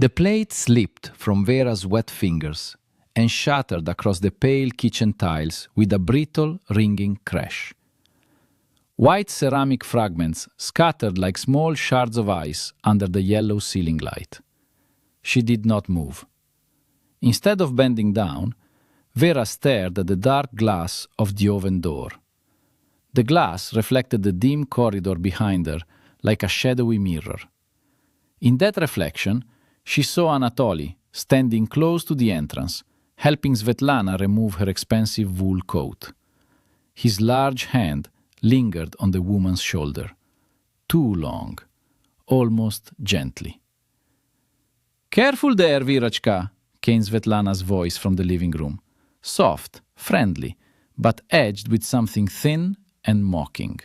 The plate slipped from Vera's wet fingers and shattered across the pale kitchen tiles with a brittle, ringing crash. White ceramic fragments scattered like small shards of ice under the yellow ceiling light. She did not move. Instead of bending down, Vera stared at the dark glass of the oven door. The glass reflected the dim corridor behind her like a shadowy mirror. In that reflection, she saw Anatoly standing close to the entrance, helping Svetlana remove her expensive wool coat. His large hand lingered on the woman's shoulder. Too long, almost gently. "Careful there, Virachka," came Svetlana's voice from the living room. Soft, friendly, but edged with something thin and mocking.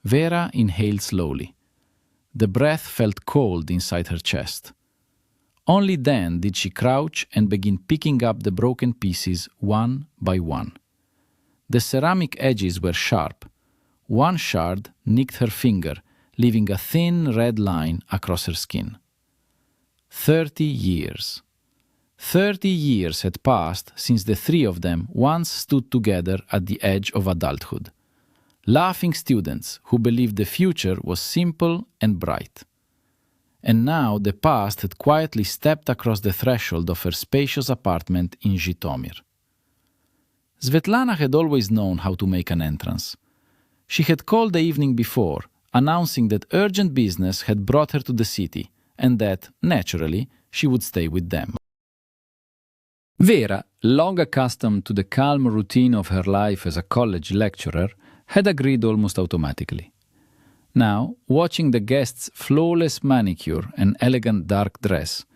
Vera inhaled slowly. The breath felt cold inside her chest. Only then did she crouch and begin picking up the broken pieces one by one. The ceramic edges were sharp. One shard nicked her finger, leaving a thin red line across her skin. 30 years. 30 years had passed since the three of them once stood together at the edge of adulthood. Laughing students who believed the future was simple and bright. And now the past had quietly stepped across the threshold of her spacious apartment in Zhytomyr. Svetlana had always known how to make an entrance. She had called the evening before, announcing that urgent business had brought her to the city, and that, naturally, she would stay with them. Vera, long accustomed to the calm routine of her life as a college lecturer, had agreed almost automatically. Now, watching the guest's flawless manicure and elegant dark dress,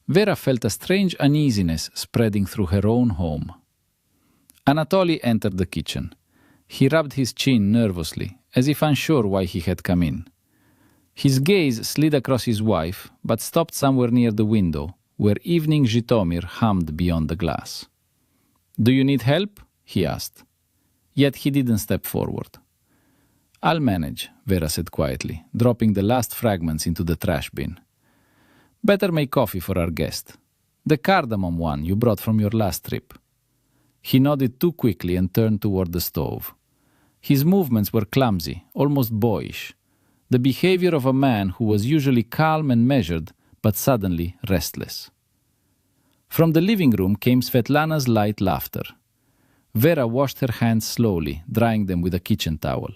Vera felt a strange uneasiness spreading through her own home. Anatoly entered the kitchen. He rubbed his chin nervously, as if unsure why he had come in. His gaze slid across his wife, but stopped somewhere near the window, where evening Zhytomyr hummed beyond the glass. "Do you need help?" he asked. Yet he didn't step forward. "I'll manage," Vera said quietly, dropping the last fragments into the trash bin. "Better make coffee for our guest. The cardamom one you brought from your last trip." He nodded too quickly and turned toward the stove. His movements were clumsy, almost boyish, the behavior of a man who was usually calm and measured, but suddenly restless. From the living room came Svetlana's light laughter. Vera washed her hands slowly, drying them with a kitchen towel.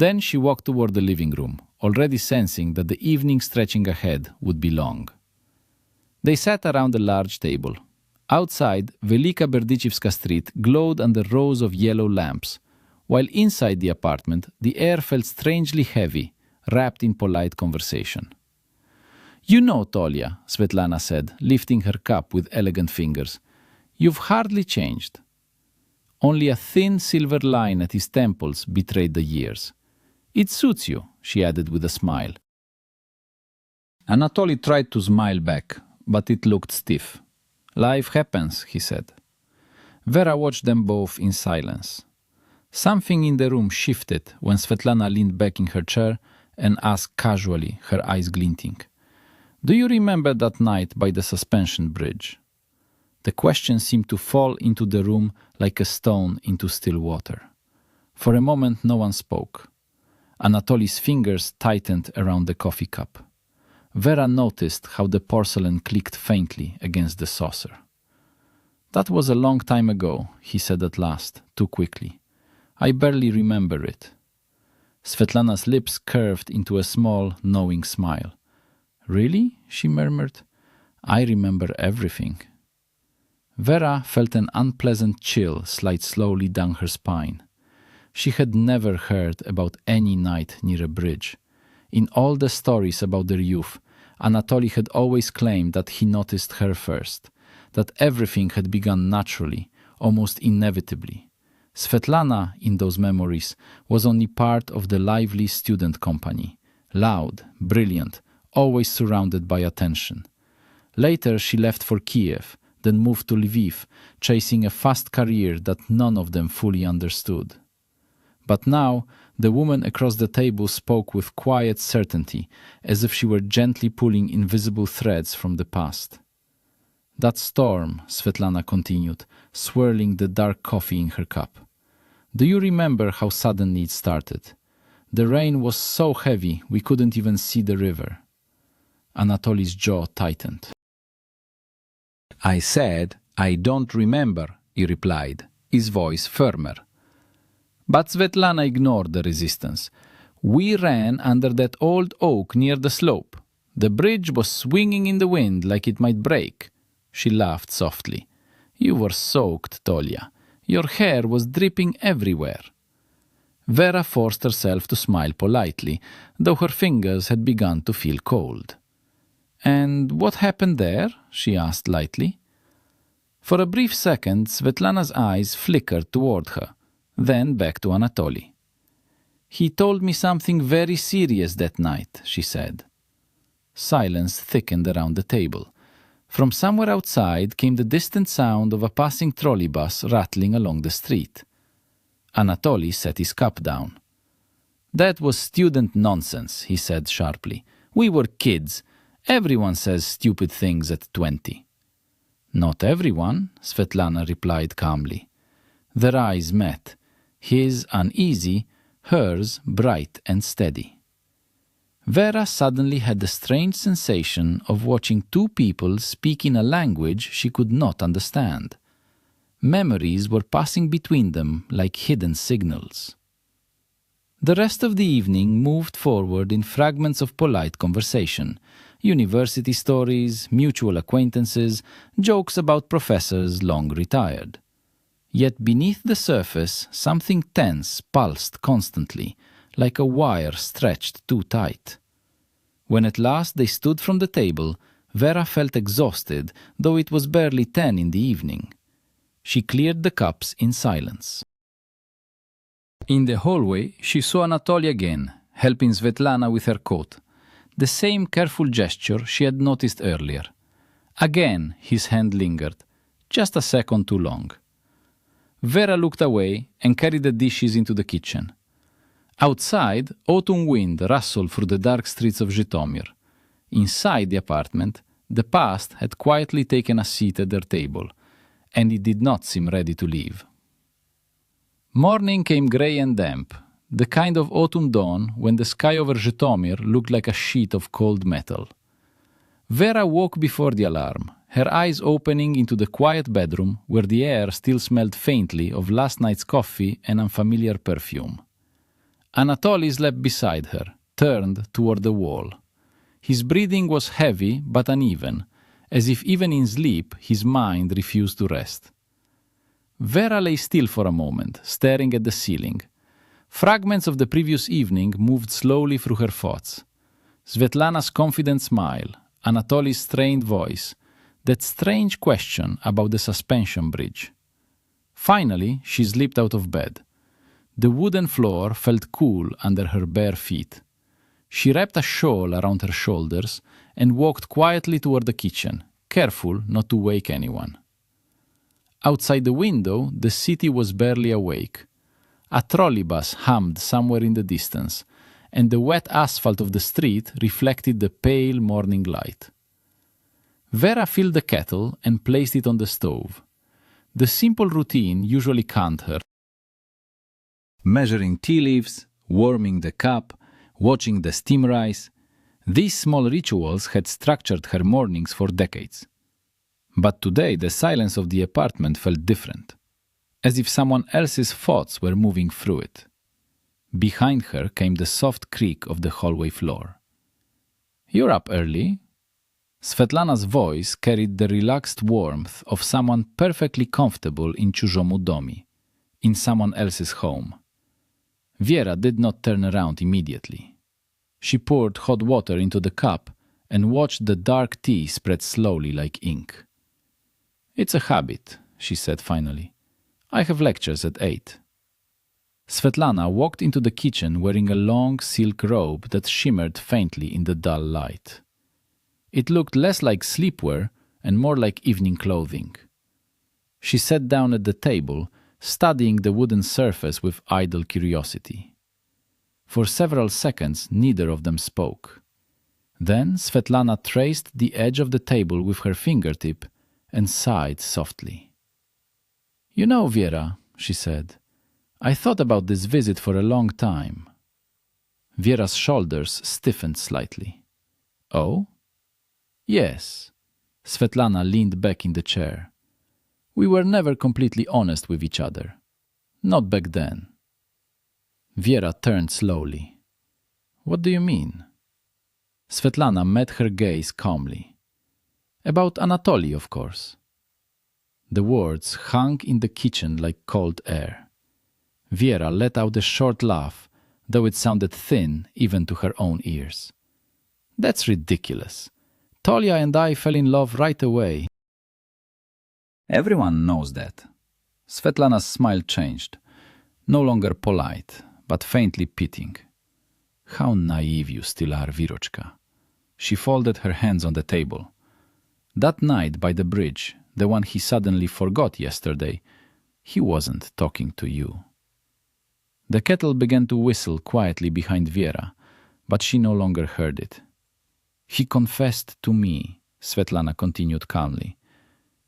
Then she walked toward the living room, already sensing that the evening stretching ahead would be long. They sat around a large table. Outside, Velika Berdychevska Street glowed under rows of yellow lamps, while inside the apartment, the air felt strangely heavy, wrapped in polite conversation. "You know, Tolya," Svetlana said, lifting her cup with elegant fingers, "you've hardly changed." Only a thin silver line at his temples betrayed the years. "It suits you," she added with a smile. Anatoly tried to smile back, but it looked stiff. "Life happens," he said. Vera watched them both in silence. Something in the room shifted when Svetlana leaned back in her chair and asked casually, her eyes glinting, "Do you remember that night by the suspension bridge?" The question seemed to fall into the room like a stone into still water. For a moment no one spoke. Anatoly's fingers tightened around the coffee cup. Vera noticed how the porcelain clicked faintly against the saucer. "That was a long time ago," he said at last, too quickly. "I barely remember it." Svetlana's lips curved into a small, knowing smile. "Really?" she murmured. "I remember everything." Vera felt an unpleasant chill slide slowly down her spine. She had never heard about any night near a bridge. In all the stories about their youth, Anatoly had always claimed that he noticed her first, that everything had begun naturally, almost inevitably. Svetlana, in those memories, was only part of the lively student company, loud, brilliant, always surrounded by attention. Later she left for Kiev, then moved to Lviv, chasing a fast career that none of them fully understood. But now the woman across the table spoke with quiet certainty, as if she were gently pulling invisible threads from the past. "That storm," Svetlana continued, swirling the dark coffee in her cup. "Do you remember how suddenly it started? The rain was so heavy we couldn't even see the river." Anatoly's jaw tightened. "I said, I don't remember," he replied, his voice firmer. But Svetlana ignored the resistance. "We ran under that old oak near the slope. The bridge was swinging in the wind like it might break." She laughed softly. "You were soaked, Tolia. Your hair was dripping everywhere." Vera forced herself to smile politely, though her fingers had begun to feel cold. "And what happened there?" she asked lightly. For a brief second, Svetlana's eyes flickered toward her, then back to Anatoly. "He told me something very serious that night," she said. Silence thickened around the table. From somewhere outside came the distant sound of a passing trolleybus rattling along the street. Anatoly set his cup down. "That was student nonsense," he said sharply. "We were kids. Everyone says stupid things at 20. "Not everyone," Svetlana replied calmly. Their eyes met, his uneasy, hers bright and steady. Vera suddenly had the strange sensation of watching two people speak in a language she could not understand. Memories were passing between them like hidden signals. The rest of the evening moved forward in fragments of polite conversation. University stories, mutual acquaintances, jokes about professors long retired. Yet beneath the surface, something tense pulsed constantly, like a wire stretched too tight. When at last they stood from the table, Vera felt exhausted, though it was barely 10 in the evening. She cleared the cups in silence. In the hallway, she saw Anatoly again, helping Svetlana with her coat. The same careful gesture she had noticed earlier. Again, his hand lingered, just a second too long. Vera looked away and carried the dishes into the kitchen. Outside, autumn wind rustled through the dark streets of Zhytomyr. Inside the apartment, the past had quietly taken a seat at their table, and it did not seem ready to leave. Morning came grey and damp, the kind of autumn dawn when the sky over Zhytomyr looked like a sheet of cold metal. Vera woke before the alarm, her eyes opening into the quiet bedroom where the air still smelled faintly of last night's coffee and unfamiliar perfume. Anatoly slept beside her, turned toward the wall. His breathing was heavy but uneven, as if even in sleep his mind refused to rest. Vera lay still for a moment, staring at the ceiling. Fragments of the previous evening moved slowly through her thoughts. Svetlana's confident smile, Anatoly's strained voice, that strange question about the suspension bridge. Finally, she slipped out of bed. The wooden floor felt cool under her bare feet. She wrapped a shawl around her shoulders and walked quietly toward the kitchen, careful not to wake anyone. Outside the window, the city was barely awake. A trolleybus hummed somewhere in the distance, and the wet asphalt of the street reflected the pale morning light. Vera filled the kettle and placed it on the stove. The simple routine usually calmed her. Measuring tea leaves, warming the cup, watching the steam rise, these small rituals had structured her mornings for decades. But today the silence of the apartment felt different, as if someone else's thoughts were moving through it. Behind her came the soft creak of the hallway floor. "You're up early." Svetlana's voice carried the relaxed warmth of someone perfectly comfortable in чужому доме, in someone else's home. Vera did not turn around immediately. She poured hot water into the cup and watched the dark tea spread slowly like ink. "It's a habit," she said finally. "I have lectures at 8. Svetlana walked into the kitchen wearing a long silk robe that shimmered faintly in the dull light. It looked less like sleepwear and more like evening clothing. She sat down at the table, studying the wooden surface with idle curiosity. For several seconds, neither of them spoke. Then Svetlana traced the edge of the table with her fingertip and sighed softly. "You know, Vera," she said, "I thought about this visit for a long time." Vera's shoulders stiffened slightly. "Oh?" "Yes." Svetlana leaned back in the chair. "We were never completely honest with each other. Not back then." Vera turned slowly. "What do you mean?" Svetlana met her gaze calmly. "About Anatoly, of course." The words hung in the kitchen like cold air. Vera let out a short laugh, though it sounded thin even to her own ears. "That's ridiculous. Tolya and I fell in love right away." "Everyone knows that." Svetlana's smile changed, no longer polite, but faintly pitying. "How naive you still are, Virochka." She folded her hands on the table. "That night by the bridge, the one he suddenly forgot yesterday, he wasn't talking to you." The kettle began to whistle quietly behind Vera, but she no longer heard it. "He confessed to me," Svetlana continued calmly.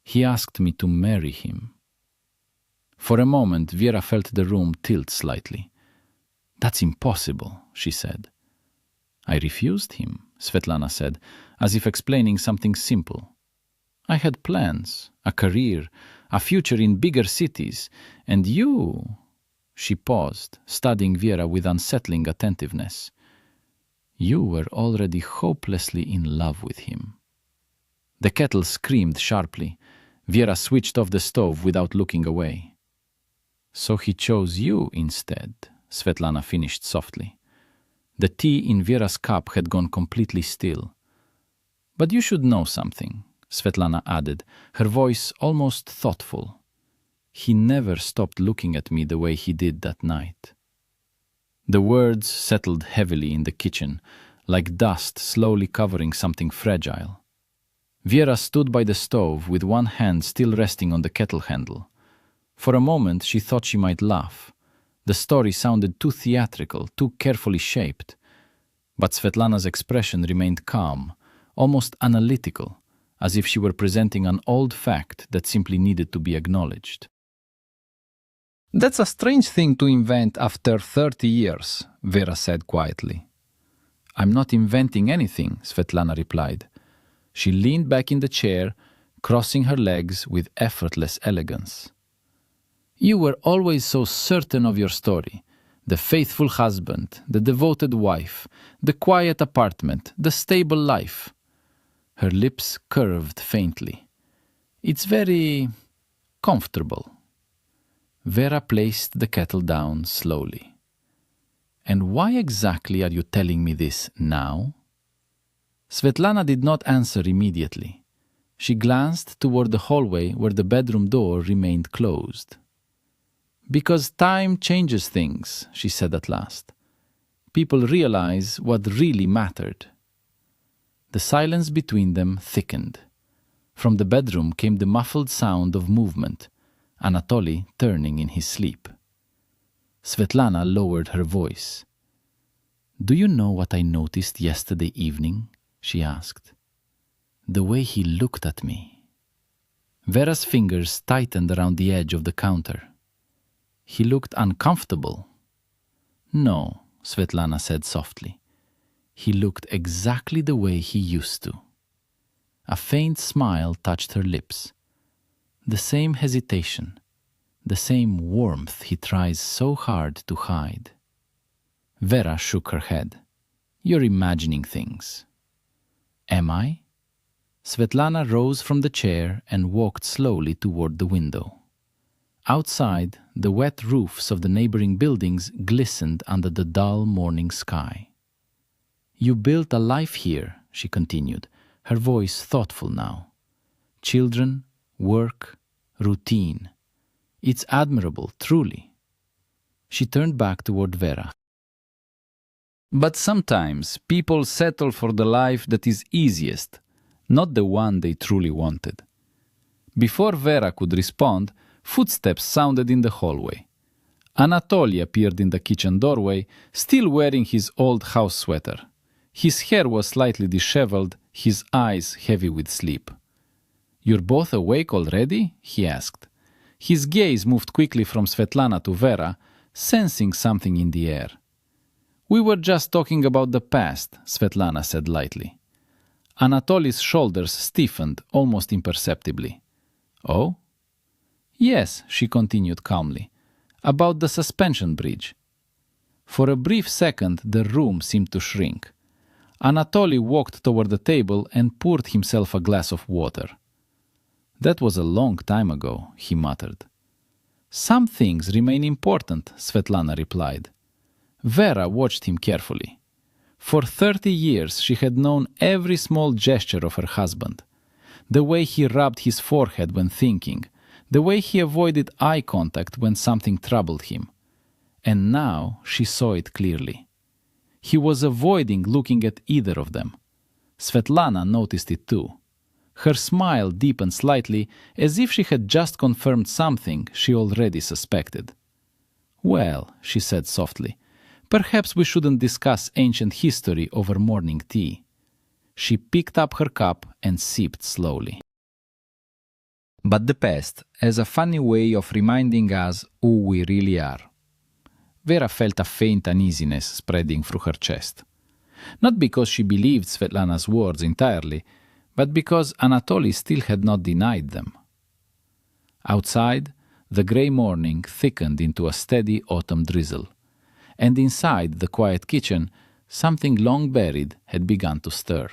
"He asked me to marry him." For a moment, Vera felt the room tilt slightly. "That's impossible," she said. "I refused him," Svetlana said, as if explaining something simple. "I had plans, a career, a future in bigger cities, and you—" She paused, studying Vera with unsettling attentiveness. "You were already hopelessly in love with him." The kettle screamed sharply. Vera switched off the stove without looking away. "So he chose you instead," Svetlana finished softly. The tea in Vera's cup had gone completely still. "But you should know something," Svetlana added, her voice almost thoughtful. "He never stopped looking at me the way he did that night." The words settled heavily in the kitchen, like dust slowly covering something fragile. Vera stood by the stove with one hand still resting on the kettle handle. For a moment she thought she might laugh. The story sounded too theatrical, too carefully shaped. But Svetlana's expression remained calm, almost analytical, as if she were presenting an old fact that simply needed to be acknowledged. "That's a strange thing to invent after 30 years, Vera said quietly. "I'm not inventing anything," Svetlana replied. She leaned back in the chair, crossing her legs with effortless elegance. "You were always so certain of your story. The faithful husband, the devoted wife, the quiet apartment, the stable life." Her lips curved faintly. "It's very comfortable." Vera placed the kettle down slowly. "And why exactly are you telling me this now?" Svetlana did not answer immediately. She glanced toward the hallway where the bedroom door remained closed. "Because time changes things," she said at last. "People realize what really mattered." The silence between them thickened. From the bedroom came the muffled sound of movement, Anatoly turning in his sleep. Svetlana lowered her voice. "Do you know what I noticed yesterday evening?" she asked. "The way he looked at me." Vera's fingers tightened around the edge of the counter. "He looked uncomfortable." "No," Svetlana said softly. "He looked exactly the way he used to." A faint smile touched her lips. The same hesitation, the same warmth he tries so hard to hide. Vera shook her head. "You're imagining things." "Am I?" Svetlana rose from the chair and walked slowly toward the window. Outside, the wet roofs of the neighboring buildings glistened under the dull morning sky. "You built a life here," she continued, her voice thoughtful now. "Children, work, routine. It's admirable, truly." She turned back toward Vera. "But sometimes people settle for the life that is easiest, not the one they truly wanted." Before Vera could respond, Footsteps sounded in the hallway. Anatoly appeared in the kitchen doorway, still wearing his old house sweater. His hair was slightly disheveled, his eyes heavy with sleep. "You're both awake already?" he asked. His gaze moved quickly from Svetlana to Vera, sensing something in the air. "We were just talking about the past," Svetlana said lightly. Anatoly's shoulders stiffened almost imperceptibly. "Oh?" "Yes," she continued calmly. "About the suspension bridge." For a brief second the room seemed to shrink. Anatoly walked toward the table and poured himself a glass of water. "That was a long time ago," he muttered. "Some things remain important," Svetlana replied. Vera watched him carefully. For 30 years she had known every small gesture of her husband. The way he rubbed his forehead when thinking, the way he avoided eye contact when something troubled him. And now she saw it clearly. He was avoiding looking at either of them. Svetlana noticed it too. Her smile deepened slightly, as if she had just confirmed something she already suspected. "Well," she said softly, "perhaps we shouldn't discuss ancient history over morning tea." She picked up her cup and sipped slowly. But the past has a funny way of reminding us who we really are. Vera felt a faint uneasiness spreading through her chest. Not because she believed Svetlana's words entirely, but because Anatoly still had not denied them. Outside, the grey morning thickened into a steady autumn drizzle, and inside the quiet kitchen, something long buried had begun to stir.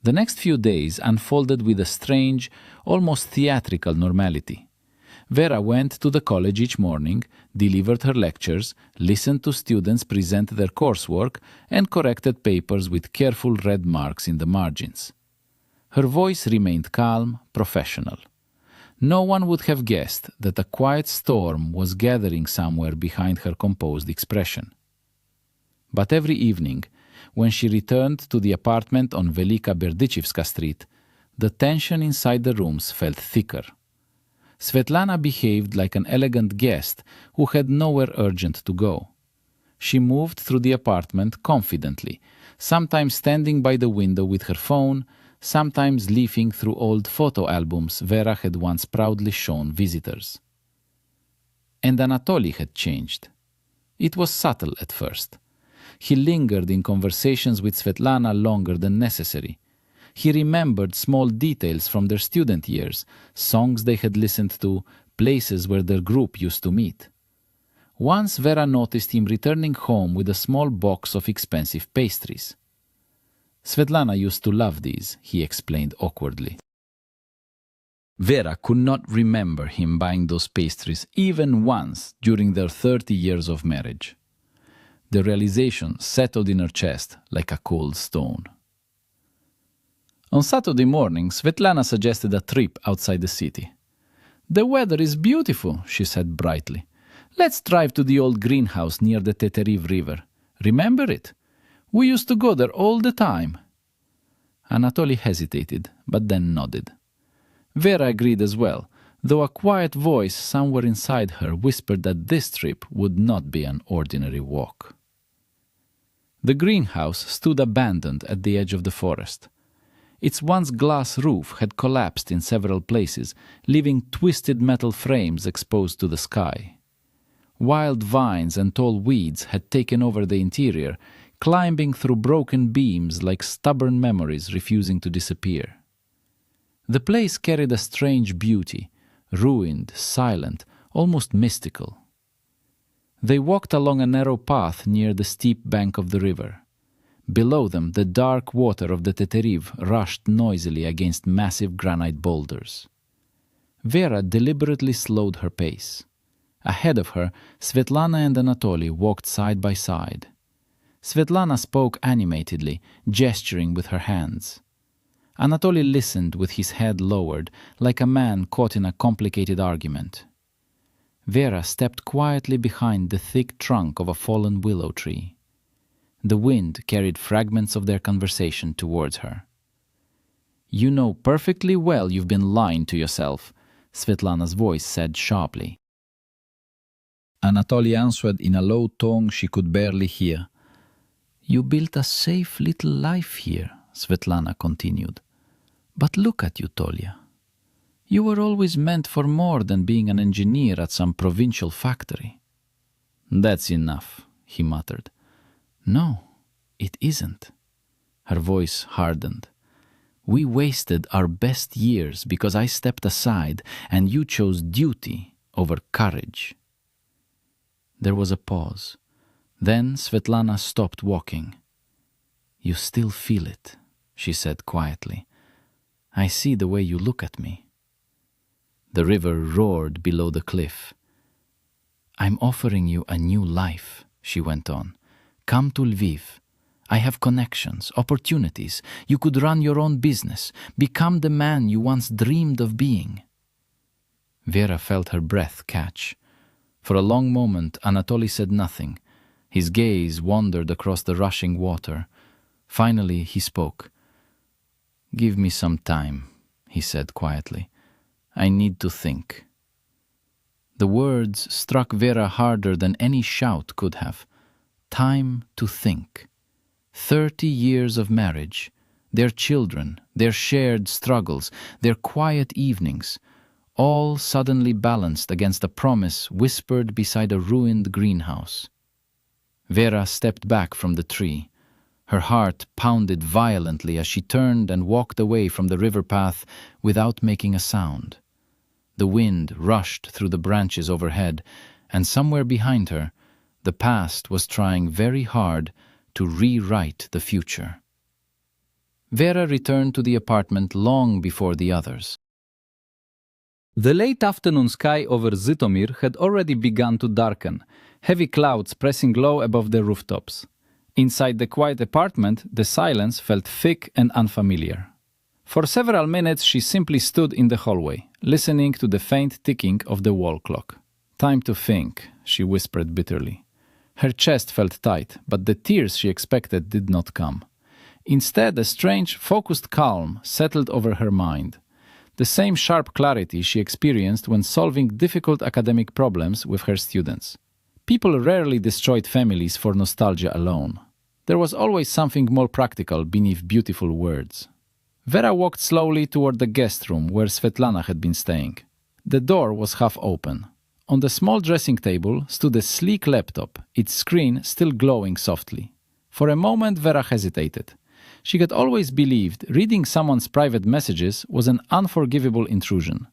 The next few days unfolded with a strange, almost theatrical normality. Vera went to the college each morning, delivered her lectures, listened to students present their coursework, and corrected papers with careful red marks in the margins. Her voice remained calm, professional. No one would have guessed that a quiet storm was gathering somewhere behind her composed expression. But every evening, when she returned to the apartment on Velika Berdychivska Street, the tension inside the rooms felt thicker. Svetlana behaved like an elegant guest who had nowhere urgent to go. She moved through the apartment confidently, sometimes standing by the window with her phone, sometimes leafing through old photo albums Vera had once proudly shown visitors. And Anatoly had changed. It was subtle at first. He lingered in conversations with Svetlana longer than necessary. He remembered small details from their student years, songs they had listened to, places where their group used to meet. Once Vera noticed him returning home with a small box of expensive pastries. Svetlana used to love these, he explained awkwardly. Vera could not remember him buying those pastries even once during their 30 years of marriage. The realization settled in her chest like a cold stone. On Saturday morning, Svetlana suggested a trip outside the city. "The weather is beautiful," she said brightly. "Let's drive to the old greenhouse near the Teteriv River. Remember it? We used to go there all the time." Anatoly hesitated, but then nodded. Vera agreed as well, though a quiet voice somewhere inside her whispered that this trip would not be an ordinary walk. The greenhouse stood abandoned at the edge of the forest. Its once glass roof had collapsed in several places, leaving twisted metal frames exposed to the sky. Wild vines and tall weeds had taken over the interior, climbing through broken beams like stubborn memories refusing to disappear. The place carried a strange beauty, ruined, silent, almost mystical. They walked along a narrow path near the steep bank of the river. Below them, the dark water of the Teteriv rushed noisily against massive granite boulders. Vera deliberately slowed her pace. Ahead of her, Svetlana and Anatoly walked side by side. Svetlana spoke animatedly, gesturing with her hands. Anatoly listened with his head lowered, like a man caught in a complicated argument. Vera stepped quietly behind the thick trunk of a fallen willow tree. The wind carried fragments of their conversation towards her. "You know perfectly well you've been lying to yourself," Svetlana's voice said sharply. Anatoly answered in a low tone she could barely hear. You built a safe little life here, Svetlana continued. But look at you, Tolya. You were always meant for more than being an engineer at some provincial factory. That's enough, he muttered. No, it isn't. Her voice hardened. We wasted our best years because I stepped aside and you chose duty over courage. There was a pause. Then Svetlana stopped walking. You still feel it, she said quietly. I see the way you look at me. The river roared below the cliff. I'm offering you a new life, she went on. Come to Lviv. I have connections, opportunities. You could run your own business, become the man you once dreamed of being. Vera felt her breath catch. For a long moment, Anatoly said nothing. His gaze wandered across the rushing water. Finally, he spoke. Give me some time, he said quietly. I need to think. The words struck Vera harder than any shout could have. Time to think. 30 years of marriage, their children, their shared struggles, their quiet evenings, all suddenly balanced against a promise whispered beside a ruined greenhouse. Vera stepped back from the tree. Her heart pounded violently as she turned and walked away from the river path without making a sound. The wind rushed through the branches overhead, and somewhere behind her, the past was trying very hard to rewrite the future. Vera returned to the apartment long before the others. The late afternoon sky over Zhytomyr had already begun to darken, heavy clouds pressing low above the rooftops. Inside the quiet apartment, the silence felt thick and unfamiliar. For several minutes she simply stood in the hallway, listening to the faint ticking of the wall clock. Time to think, she whispered bitterly. Her chest felt tight, but the tears she expected did not come. Instead, a strange, focused calm settled over her mind. The same sharp clarity she experienced when solving difficult academic problems with her students. People rarely destroyed families for nostalgia alone. There was always something more practical beneath beautiful words. Vera walked slowly toward the guest room where Svetlana had been staying. The door was half open. On the small dressing table stood a sleek laptop, its screen still glowing softly. For a moment Vera hesitated. She had always believed reading someone's private messages was an unforgivable intrusion.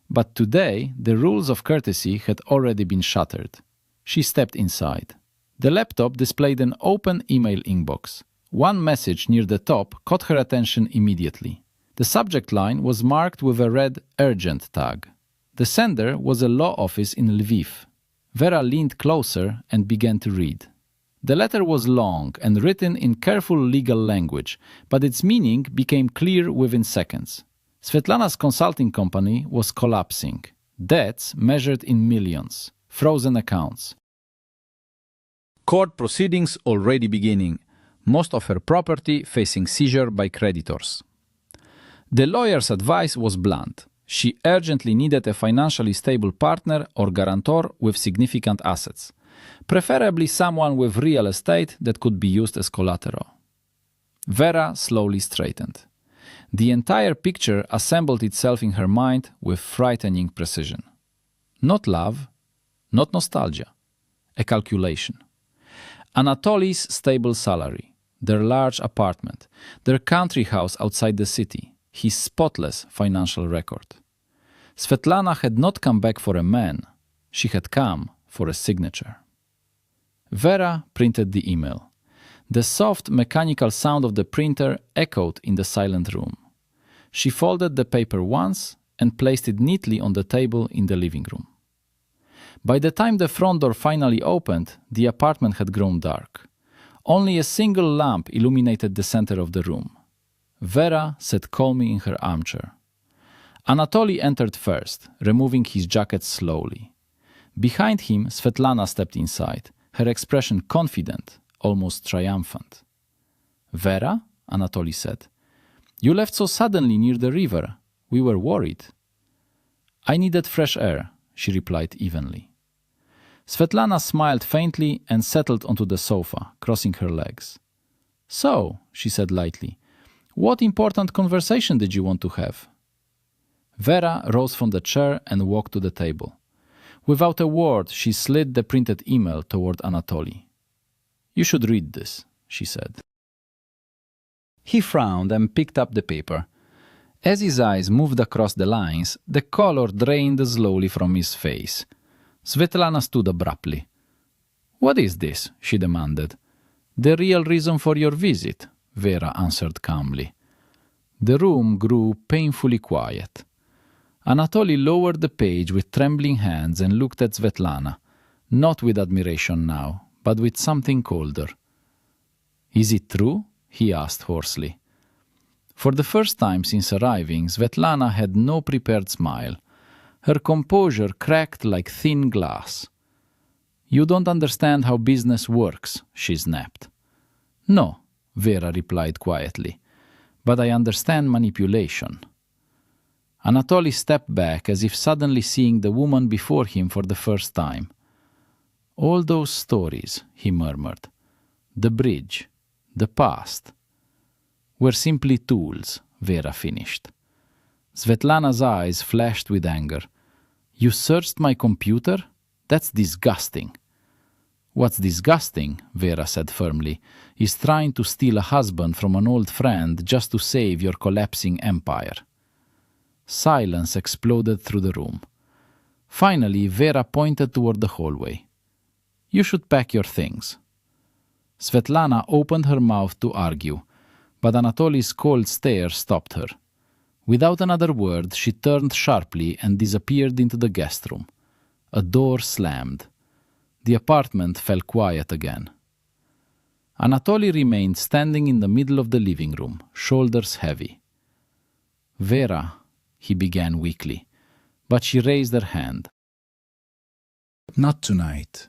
But today the rules of courtesy had already been shattered. She stepped inside. The laptop displayed an open email inbox. One message near the top caught her attention immediately. The subject line was marked with a red urgent tag. The sender was a law office in Lviv. Vera leaned closer and began to read. The letter was long and written in careful legal language, but its meaning became clear within seconds. Svetlana's consulting company was collapsing. Debts measured in millions. Frozen accounts. Court proceedings already beginning. Most of her property facing seizure by creditors. The lawyer's advice was blunt. She urgently needed a financially stable partner or guarantor with significant assets, preferably someone with real estate that could be used as collateral. Vera slowly straightened. The entire picture assembled itself in her mind with frightening precision. Not love, not nostalgia, a calculation. Anatoly's stable salary, their large apartment, their country house outside the city, his spotless financial record. Svetlana had not come back for a man, she had come for a signature. Vera printed the email. The soft mechanical sound of the printer echoed in the silent room. She folded the paper once and placed it neatly on the table in the living room. By the time the front door finally opened, the apartment had grown dark. Only a single lamp illuminated the center of the room. Vera sat calmly in her armchair. Anatoly entered first, removing his jacket slowly. Behind him, Svetlana stepped inside, her expression confident, almost triumphant. "Vera," Anatoly said, "you left so suddenly near the river. We were worried." I needed fresh air, she replied evenly. Svetlana smiled faintly and settled onto the sofa, crossing her legs. So, she said lightly, what important conversation did you want to have? Vera rose from the chair and walked to the table. Without a word, she slid the printed email toward Anatoly. You should read this, she said. He frowned and picked up the paper. As his eyes moved across the lines, the color drained slowly from his face. Svetlana stood abruptly. What is this? She demanded. The real reason for your visit, Vera answered calmly. The room grew painfully quiet. Anatoly lowered the page with trembling hands and looked at Svetlana, not with admiration now, but with something colder. Is it true? He asked hoarsely. For the first time since arriving, Svetlana had no prepared smile. Her composure cracked like thin glass. You don't understand how business works, she snapped. No, Vera replied quietly, but I understand manipulation. Anatoly stepped back as if suddenly seeing the woman before him for the first time. All those stories, he murmured, the bridge, the past, were simply tools, Vera finished. Svetlana's eyes flashed with anger. You searched my computer? That's disgusting. What's disgusting, Vera said firmly, is trying to steal a husband from an old friend just to save your collapsing empire. Silence exploded through the room. Finally, Vera pointed toward the hallway. You should pack your things. Svetlana opened her mouth to argue, but Anatoly's cold stare stopped her. Without another word, she turned sharply and disappeared into the guest room. A door slammed. The apartment fell quiet again. Anatoly remained standing in the middle of the living room, shoulders heavy. Vera, he began weakly, but she raised her hand. Not tonight.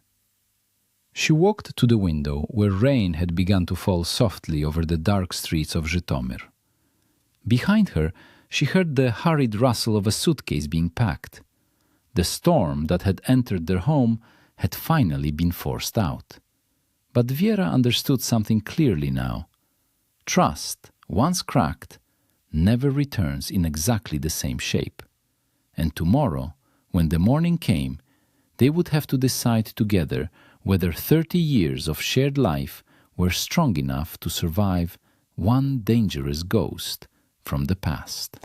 She walked to the window where rain had begun to fall softly over the dark streets of Zhytomyr. Behind her, she heard the hurried rustle of a suitcase being packed. The storm that had entered their home had finally been forced out. But Vera understood something clearly now. Trust, once cracked, never returns in exactly the same shape. And tomorrow, when the morning came, they would have to decide together whether 30 years of shared life were strong enough to survive one dangerous ghost from the past.